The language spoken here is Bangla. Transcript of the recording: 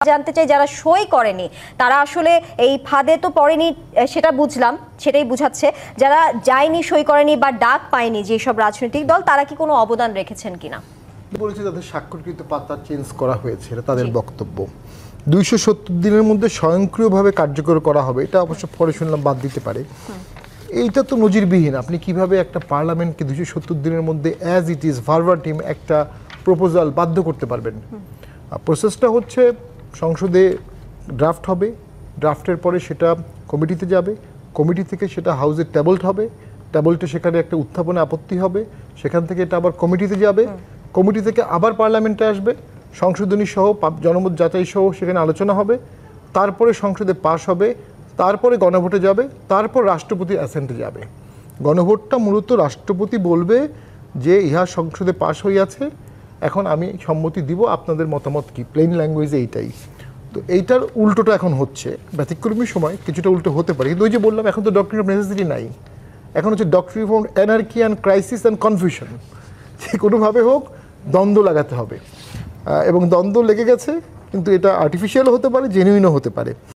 জানতে চাই যারা সই করেনি তারা আসলে এই ফাঁদে তো পড়েনি, সেটা বুঝলাম, সেটাই বুঝাচ্ছে। যারা যায়নি, সই করেনি বা ডাক পায়নি যেসব রাজনৈতিক দল, তারা কি কোনো অবদান রেখেছেন কিনা? বলেছে তাদের স্বাক্ষরকৃত পাতা চেঞ্জ করা হয়েছে, এটা তাদের বক্তব্য। 270 দিনের মধ্যে স্বয়ংক্রিয়ভাবে কার্যকর করা হবে, এটা অবশ্য পরে শুনলাম বাদ দিতে পারে। এইটা তো নজিরবিহীন। আপনি কিভাবে একটা পার্লামেন্টকে 270 দিনের মধ্যে অ্যাজ ইট ইজ ভার্বাটিম একটা প্রপোজাল বাধ্য করতে পারবেন? প্রসেসটা হচ্ছে সংসদে ড্রাফট হবে, ড্রাফটের পরে সেটা কমিটিতে যাবে, কমিটি থেকে সেটা হাউসে টেবলড হবে, টেবলটে সেখানে একটা উত্থাপনে আপত্তি হবে, সেখান থেকে এটা আবার কমিটিতে যাবে, কমিটি থেকে আবার পার্লামেন্টে আসবে, সংশোধনী সহ জনমত যাচাই সহ সেখানে আলোচনা হবে, তারপরে সংসদে পাশ হবে, তারপরে গণভোটে যাবে, তারপর রাষ্ট্রপতির অ্যাসেন্টে যাবে। গণভোটটা মূলত রাষ্ট্রপতি বলবে যে ইহা সংসদে পাশ হইয়াছে, এখন আমি সম্মতি দিব, আপনাদের মতামত কি, প্লেন ল্যাঙ্গুয়েজে এইটাই। তো এইটার উল্টোটা এখন হচ্ছে, ব্যতিক্রমী সময় কিছুটা উল্টো হতে পারে, কিন্তু ওই যে বললাম এখন তো ডক্ট্রিন অফ নেসেসিটি নাই, এখন হচ্ছে doctrine of anarchy and crisis and confusion. যে কোনোভাবে হোক দ্বন্দ্ব লাগাতে হবে, এবং দ্বন্দ্ব লেগে গেছে, কিন্তু এটা আর্টিফিশিয়ালও হতে পারে, জেনুইনও হতে পারে।